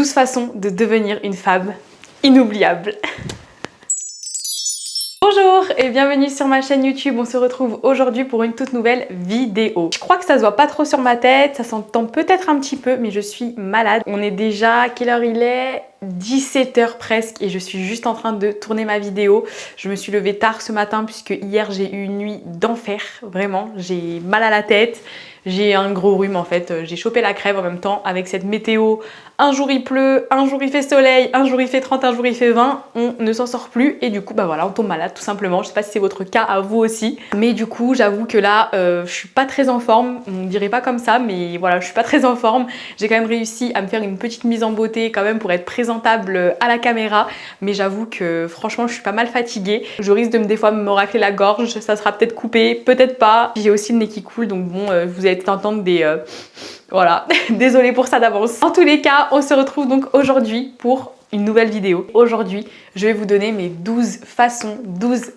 12 façons de devenir une femme inoubliable. Bonjour et bienvenue sur ma chaîne YouTube. On se retrouve aujourd'hui pour une toute nouvelle vidéo. Je crois que ça se voit pas trop sur ma tête, ça s'entend peut-être un petit peu, mais je suis malade. On est déjà, quelle heure il est ? 17h presque et je suis juste en train de tourner ma vidéo. Je me suis levée tard ce matin puisque hier j'ai eu une nuit d'enfer, vraiment. J'ai mal à la tête, j'ai un gros rhume en fait. J'ai chopé la crève en même temps avec cette météo. Un jour il pleut, un jour il fait soleil, un jour il fait 30, un jour il fait 20. On ne s'en sort plus et du coup bah voilà, on tombe malade tout simplement. Je sais pas si c'est votre cas à vous aussi. Mais du coup j'avoue que là je suis pas très en forme. On dirait pas comme ça mais voilà, je suis pas très en forme. J'ai quand même réussi à me faire une petite mise en beauté quand même pour être présentable à la caméra, mais j'avoue que franchement je suis pas mal fatiguée. Je risque de des fois me racler la gorge, ça sera peut-être coupé, peut-être pas. J'ai aussi le nez qui coule, donc bon, vous allez peut-être entendre des... voilà, désolée pour ça d'avance. En tous les cas, on se retrouve donc aujourd'hui pour une nouvelle vidéo. Aujourd'hui, je vais vous donner mes 12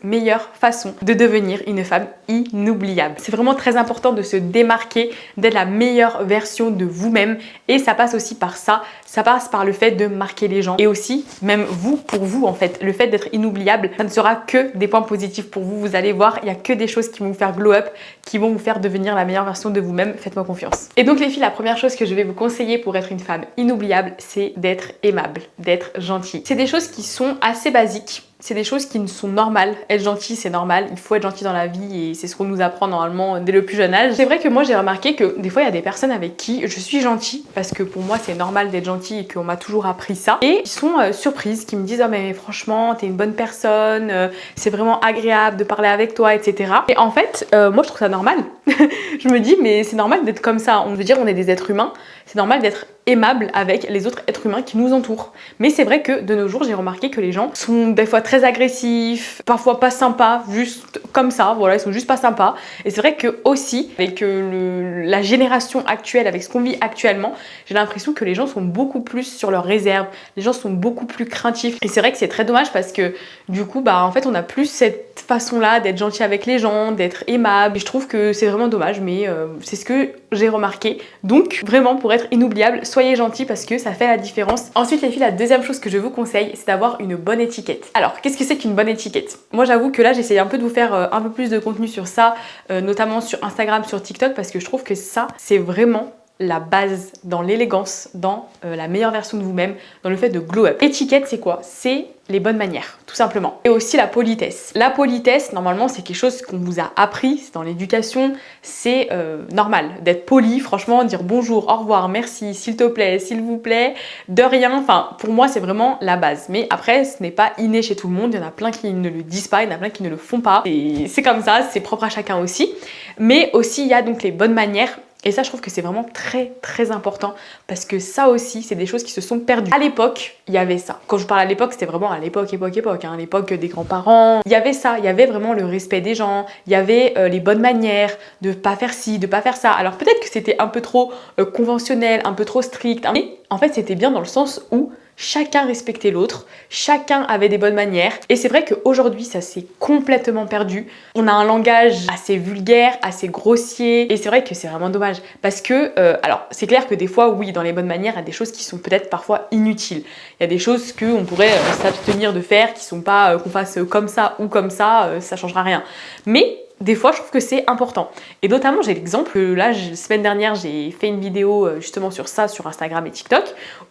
meilleures façons de devenir une femme inoubliable. C'est vraiment très important de se démarquer, d'être la meilleure version de vous-même et ça passe aussi par ça. Ça passe par le fait de marquer les gens et aussi, même vous, pour vous en fait, le fait d'être inoubliable, ça ne sera que des points positifs pour vous. Vous allez voir, il n'y a que des choses qui vont vous faire glow up, qui vont vous faire devenir la meilleure version de vous-même. Faites-moi confiance. Et donc les filles, la première chose que je vais vous conseiller pour être une femme inoubliable, c'est d'être aimable, d'être gentille. C'est des choses qui sont assez basiques. C'est des choses qui sont normales. Être gentil, c'est normal. Il faut être gentil dans la vie et c'est ce qu'on nous apprend normalement dès le plus jeune âge. C'est vrai que moi, j'ai remarqué que des fois, il y a des personnes avec qui je suis gentille parce que pour moi, c'est normal d'être gentil et qu'on m'a toujours appris ça. Et ils sont surprises, qui me disent « Oh mais franchement, t'es une bonne personne, c'est vraiment agréable de parler avec toi, etc. » Et en fait, moi, je trouve ça normal. Je me dis « Mais c'est normal d'être comme ça. On veut dire, on est des êtres humains. C'est normal d'être aimable avec les autres êtres humains qui nous entourent. » Mais c'est vrai que de nos jours, j'ai remarqué que les gens sont des fois très agressifs, parfois pas sympas, juste comme ça, voilà, ils sont juste pas sympas. Et c'est vrai que aussi, avec la génération actuelle, avec ce qu'on vit actuellement, j'ai l'impression que les gens sont beaucoup plus sur leur réserve, les gens sont beaucoup plus craintifs. Et c'est vrai que c'est très dommage parce que du coup, bah en fait, on n'a plus cette façon-là d'être gentil avec les gens, d'être aimable. Et je trouve que c'est vraiment dommage, mais c'est ce que j'ai remarqué. Donc vraiment, pour être inoubliable, soyez gentils parce que ça fait la différence. Ensuite les filles, la deuxième chose que je vous conseille, c'est d'avoir une bonne étiquette. Alors, qu'est-ce que c'est qu'une bonne étiquette? Moi j'avoue que là j'essaye un peu de vous faire un peu plus de contenu sur ça, notamment sur Instagram, sur TikTok, parce que je trouve que ça, c'est vraiment la base dans l'élégance, dans la meilleure version de vous-même, dans le fait de glow up. Étiquette, c'est quoi? C'est les bonnes manières, tout simplement. Et aussi la politesse. La politesse, normalement, c'est quelque chose qu'on vous a appris, c'est dans l'éducation, c'est normal d'être poli, franchement, dire bonjour, au revoir, merci, s'il te plaît, s'il vous plaît, de rien. Enfin, pour moi, c'est vraiment la base. Mais après, ce n'est pas inné chez tout le monde. Il y en a plein qui ne le disent pas, il y en a plein qui ne le font pas. Et c'est comme ça, c'est propre à chacun aussi. Mais aussi, il y a donc les bonnes manières. Et ça, je trouve que c'est vraiment très important parce que ça aussi, c'est des choses qui se sont perdues. À l'époque, il y avait ça. Quand je parle à l'époque, c'était vraiment à l'époque, hein, l'époque des grands-parents. Il y avait ça, il y avait vraiment le respect des gens, il y avait les bonnes manières, de pas faire ci, de pas faire ça. Alors peut-être que c'était un peu trop conventionnel, un peu trop strict, hein, mais en fait, c'était bien dans le sens où chacun respectait l'autre, chacun avait des bonnes manières. Et c'est vrai qu'aujourd'hui, ça s'est complètement perdu. On a un langage assez vulgaire, assez grossier. Et c'est vrai que c'est vraiment dommage. Parce que, alors, c'est clair que des fois, oui, dans les bonnes manières, il y a des choses qui sont peut-être parfois inutiles. Il y a des choses qu'on pourrait s'abstenir de faire, qui sont pas qu'on fasse comme ça ou comme ça changera rien. Mais des fois, je trouve que c'est important. Et notamment, j'ai l'exemple, là, semaine dernière, j'ai fait une vidéo justement sur ça, sur Instagram et TikTok,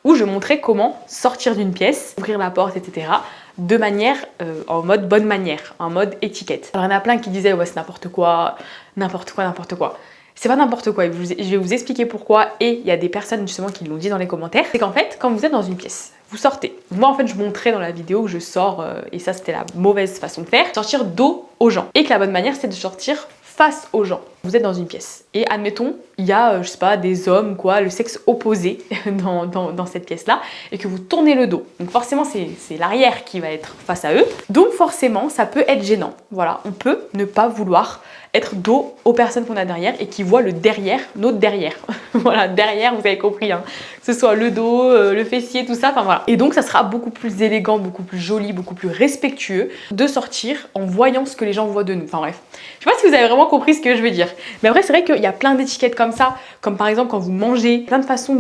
où je montrais comment sortir d'une pièce, ouvrir la porte, etc., de manière, en mode bonne manière, en mode étiquette. Alors, il y en a plein qui disaient, ouais, c'est n'importe quoi, n'importe quoi, n'importe quoi. C'est pas n'importe quoi, je vais vous expliquer pourquoi, et il y a des personnes justement qui l'ont dit dans les commentaires. C'est qu'en fait, quand vous êtes dans une pièce, vous sortez. Moi en fait je montrais dans la vidéo que je sors, et ça c'était la mauvaise façon de faire, sortir dos aux gens. Et que la bonne manière c'est de sortir face aux gens. Vous êtes dans une pièce et admettons il y a je sais pas des hommes quoi, le sexe opposé dans cette pièce là et que vous tournez le dos. Donc forcément c'est l'arrière qui va être face à eux. Donc forcément ça peut être gênant. Voilà, on peut ne pas vouloir être dos aux personnes qu'on a derrière et qui voient le derrière, notre derrière. Voilà, derrière, vous avez compris, hein. Que ce soit le dos, le fessier, tout ça, enfin voilà. Et donc ça sera beaucoup plus élégant, beaucoup plus joli, beaucoup plus respectueux de sortir en voyant ce que les gens voient de nous. Enfin bref, je sais pas si vous avez vraiment compris ce que je veux dire. Mais après, c'est vrai qu'il y a plein d'étiquettes comme ça, comme par exemple quand vous mangez, plein de façons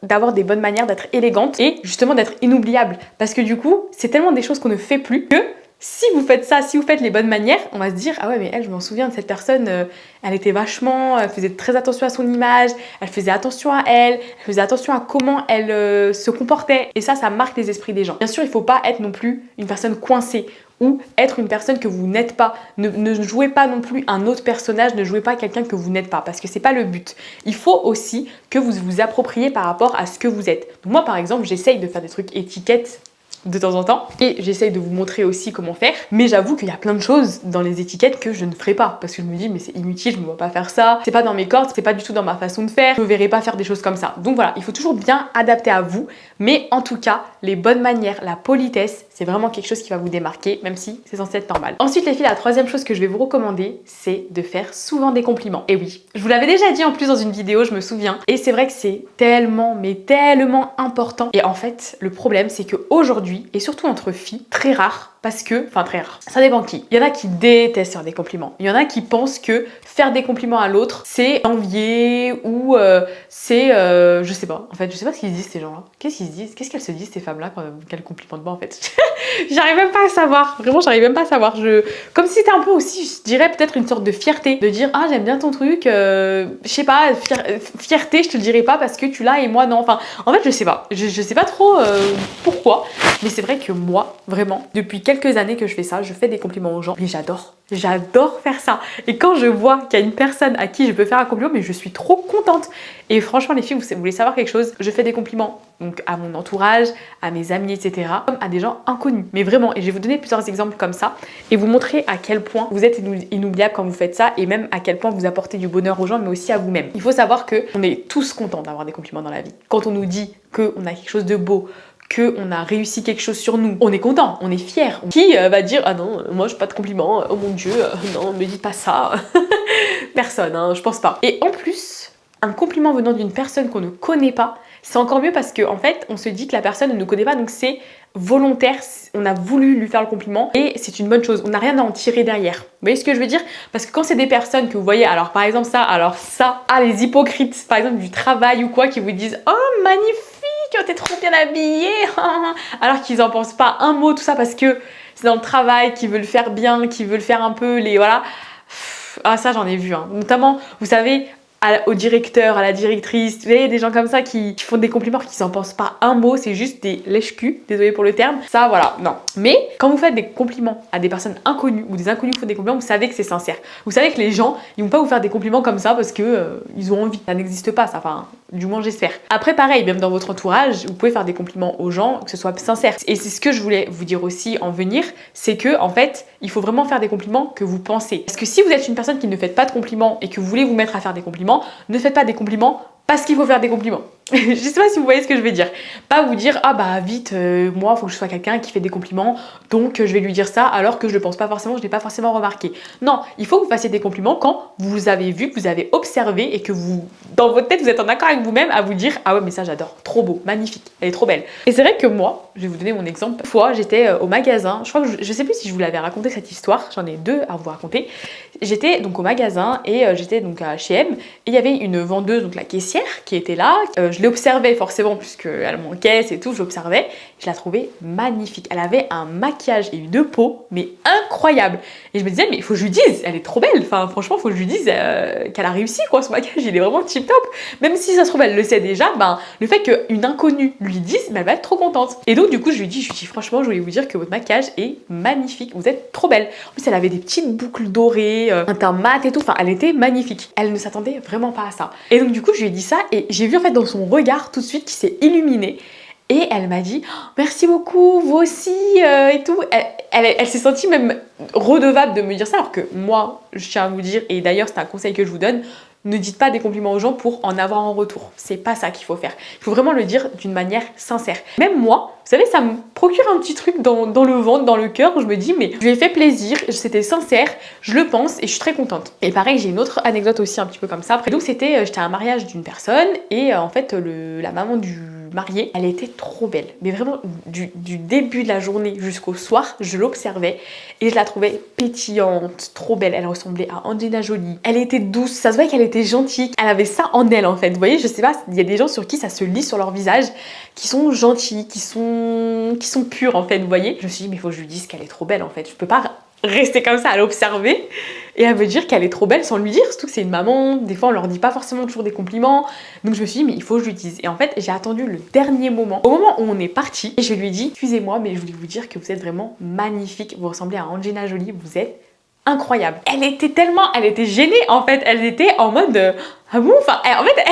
d'avoir des bonnes manières, d'être élégante et justement d'être inoubliable. Parce que du coup, c'est tellement des choses qu'on ne fait plus que si vous faites ça, si vous faites les bonnes manières, on va se dire ah ouais mais elle, je m'en souviens de cette personne, elle était vachement, elle faisait très attention à son image, elle faisait attention à elle faisait attention à comment elle se comportait. Et ça marque les esprits des gens. Bien sûr, il faut pas être non plus une personne coincée ou être une personne que vous n'êtes pas. Ne jouez pas non plus un autre personnage, ne jouez pas quelqu'un que vous n'êtes pas, parce que c'est pas le but. Il faut aussi que vous vous appropriez par rapport à ce que vous êtes. Donc moi par exemple, j'essaye de faire des trucs étiquettes de temps en temps et j'essaye de vous montrer aussi comment faire, mais j'avoue qu'il y a plein de choses dans les étiquettes que je ne ferai pas parce que je me dis mais c'est inutile, je me vois pas faire ça, c'est pas dans mes cordes, c'est pas du tout dans ma façon de faire, je me verrai pas faire des choses comme ça. Donc voilà, il faut toujours bien adapter à vous, mais en tout cas les bonnes manières, la politesse, c'est vraiment quelque chose qui va vous démarquer, même si c'est censé être normal. Ensuite les filles, la troisième chose que je vais vous recommander, c'est de faire souvent des compliments. Et oui, je vous l'avais déjà dit en plus dans une vidéo, je me souviens, et c'est vrai que c'est tellement, mais tellement important. Et en fait, le problème c'est que aujourd'hui, et surtout entre filles, très rare, parce que, enfin très rare, ça dépend qui. Il y en a qui détestent faire des compliments. Il y en a qui pensent que faire des compliments à l'autre, c'est envier ou je sais pas. En fait, je sais pas ce qu'ils se disent ces gens-là. Qu'est-ce qu'ils se disent? Qu'est-ce qu'elles se disent ces femmes-là quand elles complimentent pas en fait? J'arrive même pas à savoir. Vraiment, j'arrive même pas à savoir. Comme si c'était un peu aussi, je dirais peut-être une sorte de fierté, de dire ah j'aime bien ton truc. Je sais pas, fierté, je te le dirai pas parce que tu l'as et moi non. Enfin, en fait, je sais pas. Je sais pas trop pourquoi. Mais c'est vrai que moi, vraiment, depuis quelques années que je fais ça, je fais des compliments aux gens. Mais j'adore. J'adore faire ça. Et quand je vois qu'il y a une personne à qui je peux faire un compliment, mais je suis trop contente. Et franchement, les filles, vous voulez savoir quelque chose? Je fais des compliments donc à mon entourage, à mes amis, etc. Comme à des gens inconnus. Mais vraiment, et je vais vous donner plusieurs exemples comme ça et vous montrer à quel point vous êtes inoubliable quand vous faites ça et même à quel point vous apportez du bonheur aux gens, mais aussi à vous-même. Il faut savoir qu'on est tous contents d'avoir des compliments dans la vie. Quand on nous dit qu'on a quelque chose de beau, qu'on a réussi quelque chose sur nous, on est content, on est fier. Qui va dire ah non, moi je pas de compliments, oh mon dieu, non, me dites pas ça. Personne, hein, je pense pas. Et en plus, un compliment venant d'une personne qu'on ne connaît pas, c'est encore mieux parce qu'en fait, on se dit que la personne ne nous connaît pas, donc c'est volontaire, on a voulu lui faire le compliment et c'est une bonne chose, on n'a rien à en tirer derrière. Vous voyez ce que je veux dire? Parce que quand c'est des personnes que vous voyez, alors par exemple ça, les hypocrites, par exemple du travail ou quoi, qui vous disent oh magnifique, t'es trop bien habillée, alors qu'ils en pensent pas un mot, tout ça parce que c'est dans le travail, qu'ils veulent faire bien, qu'ils veulent faire un peu les voilà. Ah ça j'en ai vu, hein. Notamment, vous savez, au directeur, à la directrice, vous voyez, des gens comme ça qui font des compliments, qui s'en pensent pas un mot, c'est juste des lèche-cul, désolé pour le terme. Ça, voilà, non. Mais quand vous faites des compliments à des personnes inconnues ou des inconnus qui font des compliments, vous savez que c'est sincère. Vous savez que les gens, ils vont pas vous faire des compliments comme ça parce que ils ont envie. Ça n'existe pas, ça. Enfin, du moins j'espère. Après, pareil, même dans votre entourage, vous pouvez faire des compliments aux gens, que ce soit sincère. Et c'est ce que je voulais vous dire aussi en venir, c'est que en fait, il faut vraiment faire des compliments que vous pensez. Parce que si vous êtes une personne qui ne fait pas de compliments et que vous voulez vous mettre à faire des compliments, ne faites pas des compliments parce qu'il faut faire des compliments. Je sais pas si vous voyez ce que je veux dire. Pas vous dire ah bah vite, moi faut que je sois quelqu'un qui fait des compliments, donc je vais lui dire ça alors que je le pense pas forcément, je l'ai pas forcément remarqué. Non, il faut que vous fassiez des compliments quand vous avez vu, que vous avez observé et que vous, dans votre tête, vous êtes en accord avec vous-même à vous dire ah ouais mais ça j'adore, trop beau, magnifique, elle est trop belle. Et c'est vrai que moi, je vais vous donner mon exemple. Une fois j'étais au magasin, je crois que je sais plus si je vous l'avais raconté cette histoire, j'en ai deux à vous raconter. J'étais donc au magasin et j'étais donc à H&M et il y avait une vendeuse, donc la caissière, qui était là. Je l'observais forcément puisqu'elle m'encaisse et tout, je l'observais. Je la trouvais magnifique. Elle avait un maquillage et une peau, mais incroyable. Et je me disais, mais il faut que je lui dise, elle est trop belle. Enfin, franchement, il faut que je lui dise qu'elle a réussi, quoi. Son maquillage, il est vraiment tip top. Même si ça se trouve, elle le sait déjà, ben, le fait qu'une inconnue lui dise, ben, elle va être trop contente. Et donc, du coup, je lui dis, franchement, je voulais vous dire que votre maquillage est magnifique. Vous êtes trop belle. En plus, elle avait des petites boucles dorées, un teint mat et tout. Enfin, elle était magnifique. Elle ne s'attendait vraiment pas à ça. Et donc, du coup, je lui ai dit ça et j'ai vu en fait dans son regard tout de suite qui s'est illuminé. Et elle m'a dit oh, merci beaucoup, vous aussi et tout. Elle s'est sentie même redevable de me dire ça, alors que moi, je tiens à vous dire, et d'ailleurs c'est un conseil que je vous donne, ne dites pas des compliments aux gens pour en avoir en retour. C'est pas ça qu'il faut faire. Il faut vraiment le dire d'une manière sincère. Même moi, vous savez, ça me procure un petit truc dans le ventre, dans le cœur, où je me dis, mais je lui ai fait plaisir, c'était sincère, je le pense et je suis très contente. Et pareil, j'ai une autre anecdote aussi un petit peu comme ça. Après, donc j'étais à un mariage d'une personne et en fait, la maman du mariée, elle était trop belle. Mais vraiment, du début de la journée jusqu'au soir, je l'observais et je la trouvais pétillante, trop belle. Elle ressemblait à Angelina Jolie. Elle était douce, ça se voyait qu'elle était gentille. Elle avait ça en elle en fait. Vous voyez, je sais pas, il y a des gens sur qui ça se lit sur leur visage, qui sont gentils, qui sont purs en fait, vous voyez. Je me suis dit, mais il faut que je lui dise qu'elle est trop belle en fait. Je peux pas rester comme ça à l'observer et à me dire qu'elle est trop belle sans lui dire, surtout que c'est une maman, des fois on leur dit pas forcément toujours des compliments, donc je me suis dit mais il faut que je lui dise. Et en fait j'ai attendu le dernier moment, au moment où on est parti, et je lui ai dit excusez-moi mais je voulais vous dire que vous êtes vraiment magnifique, vous ressemblez à Angelina Jolie, vous êtes incroyable. Elle était gênée en fait, elle était en mode ah bon, enfin en fait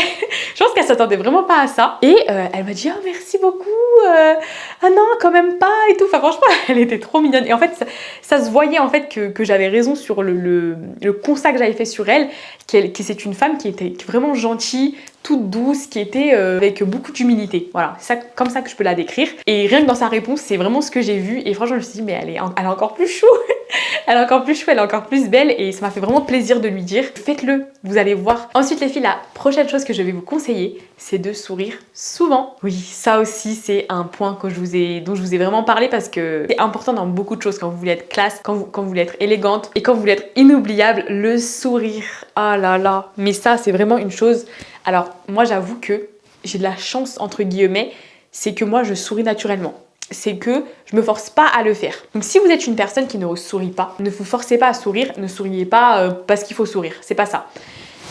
je pense qu'elle s'attendait vraiment pas à ça et elle m'a dit oh merci beaucoup, ah non quand même pas et tout, enfin franchement elle était trop mignonne et en fait ça se voyait en fait que j'avais raison sur le constat que j'avais fait sur elle, que c'est une femme qui était vraiment gentille, toute douce, qui était avec beaucoup d'humilité. Voilà, c'est comme ça que je peux la décrire. Et rien que dans sa réponse, c'est vraiment ce que j'ai vu. Et franchement, je me suis dit, mais elle est encore plus chou. Elle est encore plus chou, elle est encore plus belle. Et ça m'a fait vraiment plaisir de lui dire, faites-le, vous allez voir. Ensuite, les filles, la prochaine chose que je vais vous conseiller, c'est de sourire souvent. Oui, ça aussi, c'est un point dont je vous ai vraiment parlé parce que c'est important dans beaucoup de choses. Quand vous voulez être classe, quand vous voulez être élégante et quand vous voulez être inoubliable, le sourire. Ah là là. Mais ça, c'est vraiment une chose. Alors, moi, j'avoue que j'ai de la chance, entre guillemets, c'est que moi, je souris naturellement. C'est que je me force pas à le faire. Donc, si vous êtes une personne qui ne sourit pas, ne vous forcez pas à sourire, ne souriez pas parce qu'il faut sourire. C'est pas ça.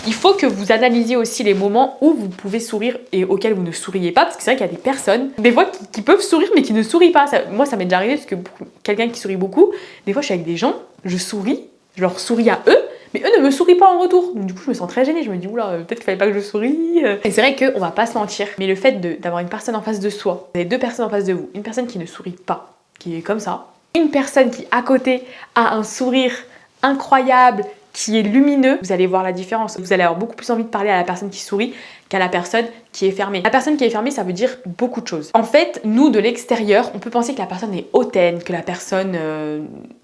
Il faut que vous analysiez aussi les moments où vous pouvez sourire et auxquels vous ne souriez pas, parce que c'est vrai qu'il y a des personnes, des fois, qui peuvent sourire mais qui ne sourient pas. Moi, ça m'est déjà arrivé parce que pour quelqu'un qui sourit beaucoup, des fois, je suis avec des gens, je souris, je leur souris à eux, mais eux ne me sourient pas en retour. Donc du coup, je me sens très gênée. Je me dis, oula, peut-être qu'il fallait pas que je sourie. Et c'est vrai qu'on va pas se mentir, mais le fait d'avoir une personne en face de soi, vous avez deux personnes en face de vous, une personne qui ne sourit pas, qui est comme ça, une personne qui, à côté, a un sourire incroyable, qui est lumineux, vous allez voir la différence. Vous allez avoir beaucoup plus envie de parler à la personne qui sourit qu'à la personne qui est fermée. La personne qui est fermée, ça veut dire beaucoup de choses. En fait, nous, de l'extérieur, on peut penser que la personne est hautaine, que la personne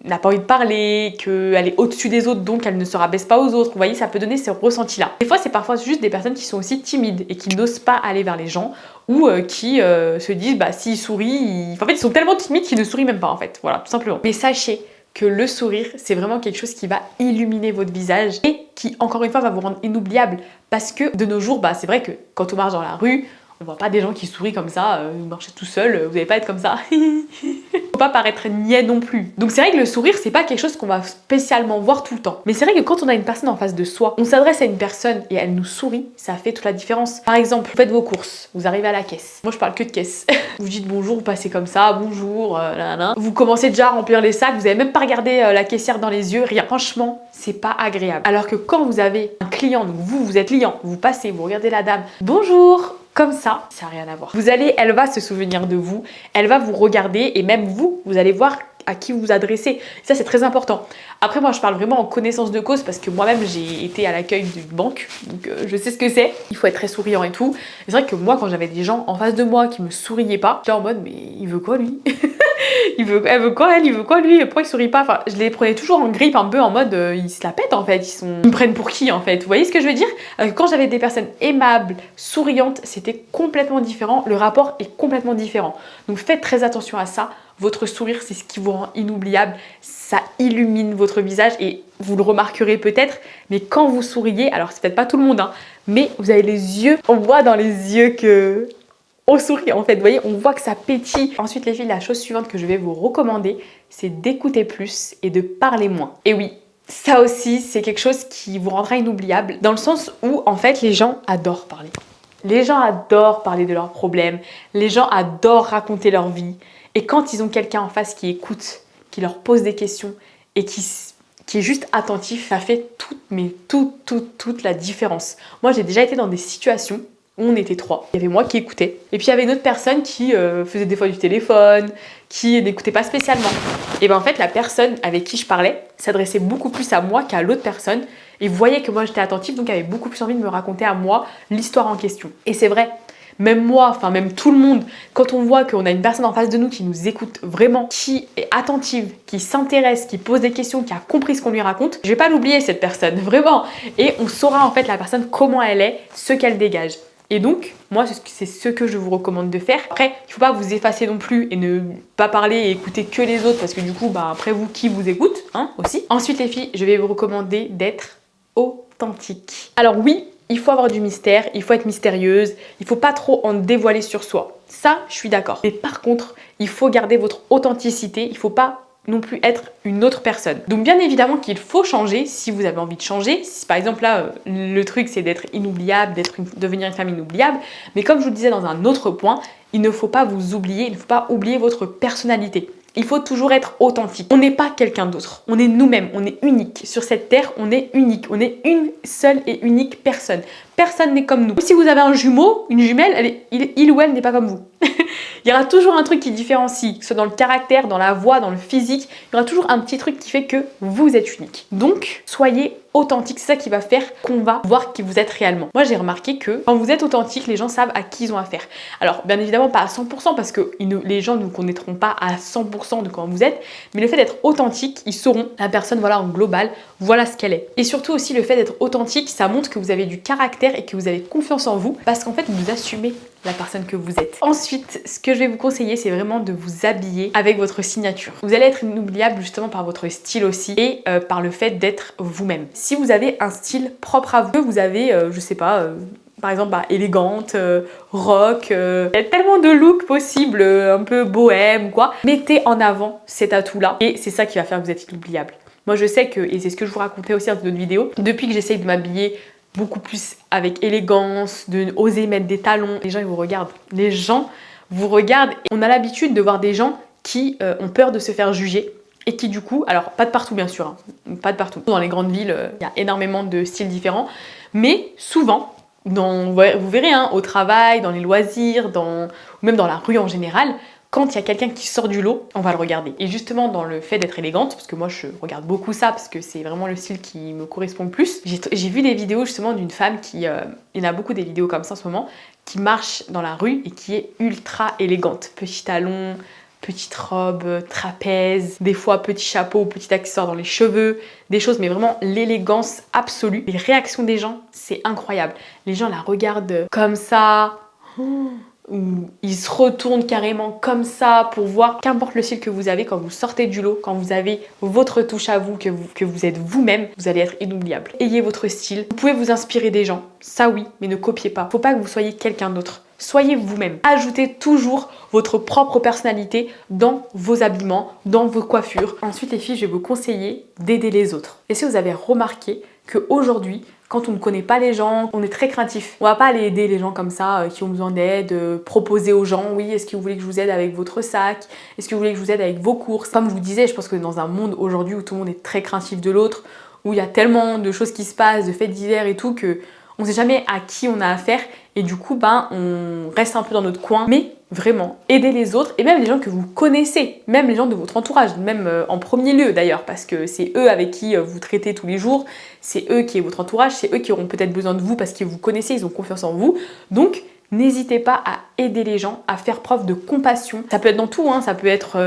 n'a pas envie de parler, qu'elle est au-dessus des autres, donc elle ne se rabaisse pas aux autres. Vous voyez, ça peut donner ce ressenti-là. Des fois, c'est parfois juste des personnes qui sont aussi timides et qui n'osent pas aller vers les gens ou qui se disent, bah, s'ils sourient, en fait, ils sont tellement timides qu'ils ne sourient même pas, en fait. Voilà, tout simplement. Mais sachez que le sourire, c'est vraiment quelque chose qui va illuminer votre visage et qui, encore une fois, va vous rendre inoubliable. Parce que de nos jours, bah, c'est vrai que quand on marche dans la rue, on voit pas des gens qui sourient comme ça, vous marchez tout seul, vous n'allez pas être comme ça. Faut pas paraître niais non plus. Donc c'est vrai que le sourire, c'est pas quelque chose qu'on va spécialement voir tout le temps. Mais c'est vrai que quand on a une personne en face de soi, on s'adresse à une personne et elle nous sourit, ça fait toute la différence. Par exemple, vous faites vos courses, vous arrivez à la caisse. Moi, je parle que de caisse. Vous dites bonjour, vous passez comme ça, bonjour, nanana. Vous commencez déjà à remplir les sacs, vous avez même pas regardé la caissière dans les yeux, rien. Franchement, c'est pas agréable. Alors que quand vous avez un client, donc vous êtes client, vous passez, vous regardez la dame, bonjour, comme ça n'a rien à voir. Elle va se souvenir de vous, elle va vous regarder et même vous allez voir à qui vous vous adressez. Ça, c'est très important. Après, moi, je parle vraiment en connaissance de cause parce que moi-même, j'ai été à l'accueil d'une banque, donc je sais ce que c'est. Il faut être très souriant et tout. C'est vrai que moi, quand j'avais des gens en face de moi qui me souriaient pas, j'étais en mode, mais il veut quoi, lui? Elle veut quoi, elle? Il veut quoi, lui? Pourquoi il sourit pas? Enfin, je les prenais toujours en grippe, un peu en mode, ils se la pètent, en fait. Ils me prennent pour qui, en fait? Vous voyez ce que je veux dire? Quand j'avais des personnes aimables, souriantes, c'était complètement différent. Le rapport est complètement différent. Donc, faites très attention à ça. Votre sourire, c'est ce qui vous rend inoubliable. Ça illumine votre visage et vous le remarquerez peut-être. Mais quand vous souriez, alors c'est peut-être pas tout le monde, hein, mais vous avez les yeux, on voit dans les yeux que on sourit en fait, vous voyez, on voit que ça pétille. Ensuite les filles, la chose suivante que je vais vous recommander, c'est d'écouter plus et de parler moins. Et oui, ça aussi, c'est quelque chose qui vous rendra inoubliable dans le sens où en fait les gens adorent parler. Les gens adorent parler de leurs problèmes, les gens adorent raconter leur vie. Et quand ils ont quelqu'un en face qui écoute, qui leur pose des questions et qui est juste attentif, ça fait toute la différence. Moi, j'ai déjà été dans des situations où on était trois. Il y avait moi qui écoutais. Et puis il y avait une autre personne qui faisait des fois du téléphone, qui n'écoutait pas spécialement. Et bien en fait, la personne avec qui je parlais s'adressait beaucoup plus à moi qu'à l'autre personne. Et voyait que moi j'étais attentive, donc avait beaucoup plus envie de me raconter à moi l'histoire en question. Et c'est vrai. Même moi, enfin même tout le monde, quand on voit qu'on a une personne en face de nous qui nous écoute vraiment, qui est attentive, qui s'intéresse, qui pose des questions, qui a compris ce qu'on lui raconte, je vais pas l'oublier cette personne, vraiment. Et on saura en fait la personne comment elle est, ce qu'elle dégage. Et donc, moi, c'est ce que je vous recommande de faire. Après, il ne faut pas vous effacer non plus et ne pas parler et écouter que les autres parce que du coup, bah, après vous, qui vous écoute, hein, aussi. Ensuite, les filles, je vais vous recommander d'être authentique. Alors oui, il faut avoir du mystère, il faut être mystérieuse, il faut pas trop en dévoiler sur soi. Ça, je suis d'accord. Mais par contre, il faut garder votre authenticité, il faut pas non plus être une autre personne. Donc bien évidemment qu'il faut changer si vous avez envie de changer. Si, par exemple là, le truc c'est d'être inoubliable, devenir une femme inoubliable. Mais comme je vous le disais dans un autre point, il ne faut pas vous oublier, il ne faut pas oublier votre personnalité. Il faut toujours être authentique. On n'est pas quelqu'un d'autre. On est nous-mêmes. On est unique. Sur cette terre, on est unique. On est une seule et unique personne. Personne n'est comme nous. Si vous avez un jumeau, une jumelle, il ou elle n'est pas comme vous. Il y aura toujours un truc qui différencie, que ce soit dans le caractère, dans la voix, dans le physique. Il y aura toujours un petit truc qui fait que vous êtes unique. Donc, soyez authentique. C'est ça qui va faire qu'on va voir qui vous êtes réellement. Moi, j'ai remarqué que quand vous êtes authentique, les gens savent à qui ils ont affaire. Alors, bien évidemment, pas à 100% parce que les gens ne vous connaîtront pas à 100% de quand vous êtes. Mais le fait d'être authentique, ils sauront la personne, voilà, en global, voilà ce qu'elle est. Et surtout aussi, le fait d'être authentique, ça montre que vous avez du caractère et que vous avez confiance en vous parce qu'en fait, vous assumez la personne que vous êtes. Ensuite, ce que je vais vous conseiller, c'est vraiment de vous habiller avec votre signature. Vous allez être inoubliable justement par votre style aussi et par le fait d'être vous-même. Si vous avez un style propre à vous, vous avez, je sais pas, par exemple, élégante, rock, il y a tellement de looks possibles, un peu bohème ou quoi. Mettez en avant cet atout-là et c'est ça qui va faire que vous êtes inoubliable. Moi, je sais que, et c'est ce que je vous racontais aussi dans une autre vidéo, depuis que j'essaye de m'habiller beaucoup plus avec élégance, de oser mettre des talons, les gens ils vous regardent. Les gens vous regardent. Et on a l'habitude de voir des gens qui ont peur de se faire juger et qui du coup, alors pas de partout bien sûr, hein, pas de partout. Dans les grandes villes, il y a énormément de styles différents, mais souvent, vous verrez, hein, au travail, dans les loisirs, ou même dans la rue en général, quand il y a quelqu'un qui sort du lot, on va le regarder. Et justement, dans le fait d'être élégante, parce que moi je regarde beaucoup ça, parce que c'est vraiment le style qui me correspond le plus, j'ai vu des vidéos justement d'une femme qui, il y en a beaucoup des vidéos comme ça en ce moment, qui marche dans la rue et qui est ultra élégante. Petit talon, petite robe, trapèze, des fois petit chapeau, petit accessoire dans les cheveux, des choses, mais vraiment l'élégance absolue. Les réactions des gens, c'est incroyable. Les gens la regardent comme ça. Ou ils se retournent carrément comme ça pour voir, qu'importe le style que vous avez, quand vous sortez du lot, quand vous avez votre touche à vous, que vous êtes vous-même, vous allez être inoubliable. Ayez votre style, vous pouvez vous inspirer des gens, ça oui, mais ne copiez pas. Faut pas que vous soyez quelqu'un d'autre. Soyez vous-même. Ajoutez toujours votre propre personnalité dans vos habillements, dans vos coiffures. Ensuite les filles, je vais vous conseiller d'aider les autres. Et si vous avez remarqué qu'aujourd'hui, quand on ne connaît pas les gens, on est très craintif. On va pas aller aider les gens comme ça, qui ont besoin d'aide, proposer aux gens, oui, est-ce que vous voulez que je vous aide avec votre sac? Est-ce que vous voulez que je vous aide avec vos courses? Comme je vous disais, je pense que dans un monde aujourd'hui où tout le monde est très craintif de l'autre, où il y a tellement de choses qui se passent, de faits divers et tout, que on sait jamais à qui on a affaire et du coup, on reste un peu dans notre coin. Mais vraiment, aidez les autres et même les gens que vous connaissez, même les gens de votre entourage, même en premier lieu d'ailleurs, parce que c'est eux avec qui vous traitez tous les jours, c'est eux qui est votre entourage, c'est eux qui auront peut-être besoin de vous parce que vous connaissez, ils ont confiance en vous. Donc, n'hésitez pas à aider les gens, à faire preuve de compassion. Ça peut être dans tout, hein. Ça peut être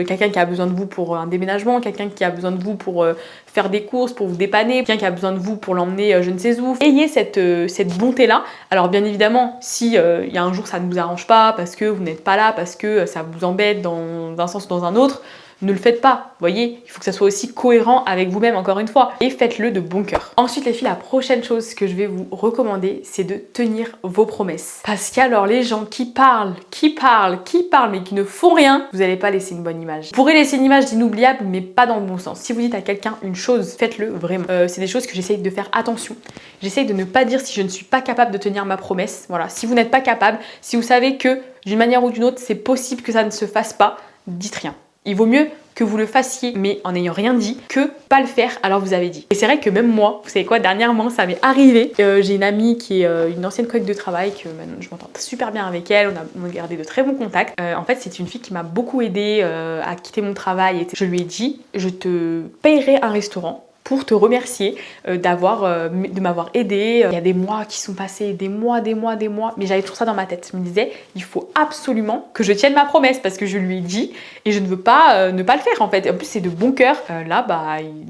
quelqu'un qui a besoin de vous pour un déménagement, quelqu'un qui a besoin de vous pour faire des courses, pour vous dépanner, quelqu'un qui a besoin de vous pour l'emmener je ne sais où. Ayez cette bonté-là. Alors bien évidemment, si il y a un jour ça ne vous arrange pas, parce que vous n'êtes pas là, parce que ça vous embête dans un sens ou dans un autre, ne le faites pas, vous voyez, il faut que ça soit aussi cohérent avec vous-même encore une fois, et faites-le de bon cœur. Ensuite les filles, la prochaine chose que je vais vous recommander, c'est de tenir vos promesses. Parce qu'alors les gens qui parlent, mais qui ne font rien, vous n'allez pas laisser une bonne image. Vous pourrez laisser une image d'inoubliable, mais pas dans le bon sens. Si vous dites à quelqu'un une chose, faites-le vraiment. C'est des choses que j'essaye de faire attention. J'essaye de ne pas dire si je ne suis pas capable de tenir ma promesse. Voilà, si vous n'êtes pas capable, si vous savez que d'une manière ou d'une autre, c'est possible que ça ne se fasse pas, dites rien. Il vaut mieux que vous le fassiez mais en n'ayant rien dit que pas le faire alors vous avez dit. Et c'est vrai que même moi, vous savez quoi, dernièrement ça m'est arrivé. J'ai une amie qui est une ancienne collègue de travail, que maintenant je m'entends super bien avec elle, on a gardé de très bons contacts. En fait c'est une fille qui m'a beaucoup aidée à quitter mon travail et je lui ai dit, je te payerai un restaurant pour te remercier de m'avoir aidé. Il y a des mois qui sont passés, des mois, mais j'avais toujours ça dans ma tête. Je me disais, il faut absolument que je tienne ma promesse parce que je lui ai dit et je ne veux pas ne pas le faire en fait. En plus, c'est de bon cœur. Là,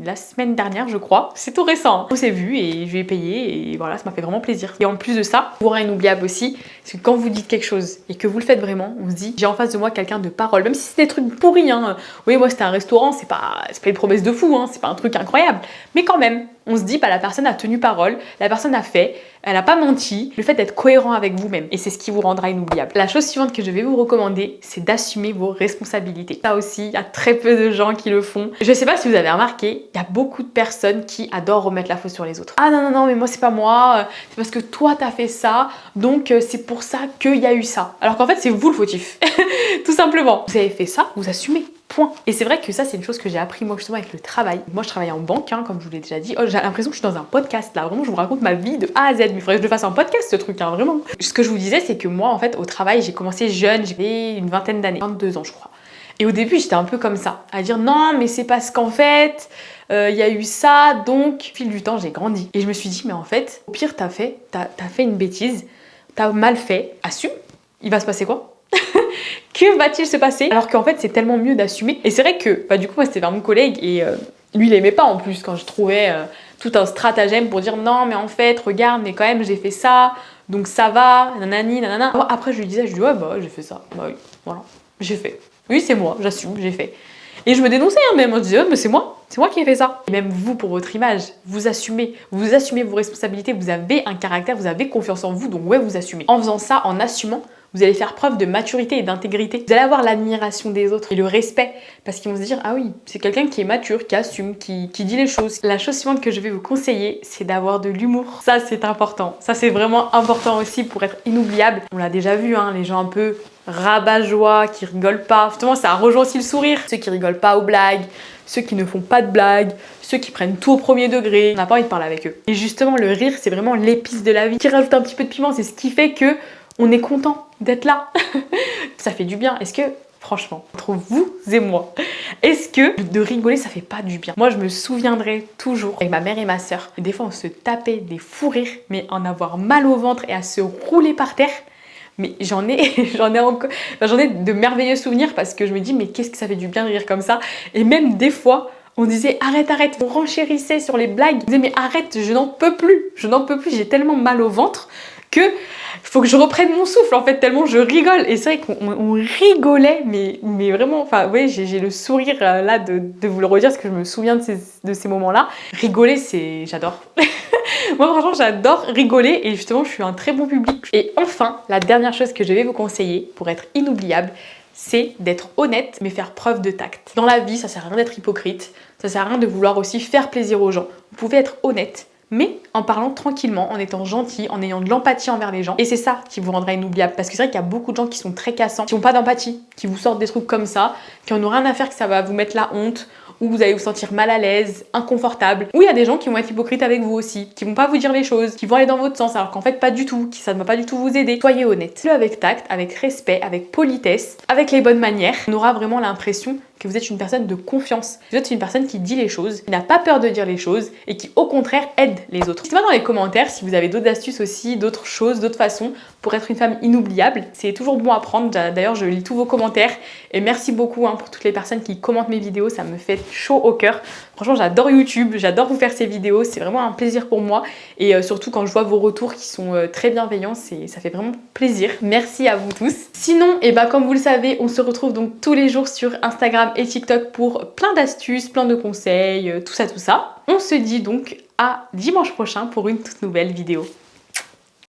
la semaine dernière, je crois, c'est tout récent. On s'est vu et je lui ai payé et voilà, ça m'a fait vraiment plaisir. Et en plus de ça, pour un inoubliable aussi, c'est que quand vous dites quelque chose et que vous le faites vraiment, on se dit, j'ai en face de moi quelqu'un de parole, même si c'est des trucs pourris. Hein. Oui, moi c'était un restaurant, c'est pas une promesse de fou, hein, c'est pas un truc incroyable, mais quand même. On se dit, la personne a tenu parole, la personne a fait, elle n'a pas menti. Le fait d'être cohérent avec vous-même, et c'est ce qui vous rendra inoubliable. La chose suivante que je vais vous recommander, c'est d'assumer vos responsabilités. Ça aussi, il y a très peu de gens qui le font. Je sais pas si vous avez remarqué, il y a beaucoup de personnes qui adorent remettre la faute sur les autres. Ah non, mais moi c'est pas moi, c'est parce que toi t'as fait ça, donc c'est pour ça qu'il y a eu ça. Alors qu'en fait, c'est vous le fautif. Tout simplement. Vous avez fait ça, vous assumez. Point. Et c'est vrai que ça, c'est une chose que j'ai appris moi justement avec le travail. Moi, je travaille en banque, hein, comme je vous l'ai déjà dit. Oh, j'ai l'impression que je suis dans un podcast là. Vraiment, je vous raconte ma vie de A à Z. Mais il faudrait que je le fasse en podcast, ce truc, hein, vraiment. Ce que je vous disais, c'est que moi, en fait, au travail, j'ai commencé jeune. J'avais une vingtaine d'années, 22 ans, je crois. Et au début, j'étais un peu comme ça, à dire non, mais c'est parce qu'en fait, il y a eu ça. Donc, au fil du temps, j'ai grandi. Et je me suis dit, mais en fait, au pire, t'as fait une bêtise, t'as mal fait, assume. Il va se passer quoi? Que va-t-il se passer? Alors qu'en fait, c'est tellement mieux d'assumer. Et c'est vrai que, du coup, moi, c'était vers mon collègue et lui, il aimait pas en plus quand je trouvais tout un stratagème pour dire non, mais en fait, regarde, mais quand même, j'ai fait ça, donc ça va, nanani, nanana. Après, je lui disais, ouais, j'ai fait ça. Bah oui, voilà, j'ai fait. Oui, c'est moi, j'assume, j'ai fait. Et je me dénonçais même, je disais, mais c'est moi qui ai fait ça. Et même vous, pour votre image, vous assumez vos responsabilités, vous avez un caractère, vous avez confiance en vous, donc ouais, vous assumez. En faisant ça, en assumant, vous allez faire preuve de maturité et d'intégrité. Vous allez avoir l'admiration des autres et le respect parce qu'ils vont se dire, ah oui, c'est quelqu'un qui est mature, qui assume, qui dit les choses. La chose suivante que je vais vous conseiller, c'est d'avoir de l'humour. Ça, c'est important. Ça, c'est vraiment important aussi pour être inoubliable. On l'a déjà vu, hein, les gens un peu rabat-joie, qui rigolent pas. Justement, ça rejoint aussi le sourire. Ceux qui rigolent pas aux blagues, ceux qui ne font pas de blagues, ceux qui prennent tout au premier degré. On n'a pas envie de parler avec eux. Et justement, le rire, c'est vraiment l'épice de la vie. Qui rajoute un petit peu de piment, c'est ce qui fait que on est content d'être là. Ça fait du bien. Est-ce que, franchement, entre vous et moi, est-ce que de rigoler, ça fait pas du bien? Moi, je me souviendrai toujours avec ma mère et ma soeur. Des fois, on se tapait des fous rires, mais en avoir mal au ventre et à se rouler par terre. Mais j'en ai de merveilleux souvenirs parce que je me dis, mais qu'est-ce que ça fait du bien de rire comme ça? Et même des fois, on disait arrête. On renchérissait sur les blagues. On disait mais arrête, je n'en peux plus. J'ai tellement mal au ventre que faut que je reprenne mon souffle en fait, tellement je rigole. Et c'est vrai qu'on rigolait, mais vraiment, enfin vous voyez, j'ai le sourire là de vous le redire parce que je me souviens de ces moments-là. Rigoler, j'adore. Moi franchement, j'adore rigoler et justement, je suis un très bon public. Et enfin, la dernière chose que je vais vous conseiller pour être inoubliable, c'est d'être honnête mais faire preuve de tact. Dans la vie, ça sert à rien d'être hypocrite, ça sert à rien de vouloir aussi faire plaisir aux gens. Vous pouvez être honnête, mais en parlant tranquillement, en étant gentil, en ayant de l'empathie envers les gens. Et c'est ça qui vous rendra inoubliable. Parce que c'est vrai qu'il y a beaucoup de gens qui sont très cassants, qui n'ont pas d'empathie, qui vous sortent des trucs comme ça, qui en ont rien à faire, que ça va vous mettre la honte, ou vous allez vous sentir mal à l'aise, inconfortable. Ou il y a des gens qui vont être hypocrites avec vous aussi, qui vont pas vous dire les choses, qui vont aller dans votre sens, alors qu'en fait pas du tout, ça ne va pas du tout vous aider. Soyez honnête. Avec tact, avec respect, avec politesse, avec les bonnes manières, on aura vraiment l'impression que vous êtes une personne de confiance. Vous êtes une personne qui dit les choses, qui n'a pas peur de dire les choses et qui au contraire aide les autres. Dites-moi dans les commentaires si vous avez d'autres astuces aussi, d'autres choses, d'autres façons pour être une femme inoubliable. C'est toujours bon à prendre. D'ailleurs, je lis tous vos commentaires et merci beaucoup pour toutes les personnes qui commentent mes vidéos. Ça me fait chaud au cœur. Franchement, j'adore YouTube, j'adore vous faire ces vidéos. C'est vraiment un plaisir pour moi et surtout quand je vois vos retours qui sont très bienveillants, ça fait vraiment plaisir. Merci à vous tous. Sinon, comme vous le savez, on se retrouve donc tous les jours sur Instagram et TikTok pour plein d'astuces, plein de conseils, tout ça. On se dit donc à dimanche prochain pour une toute nouvelle vidéo.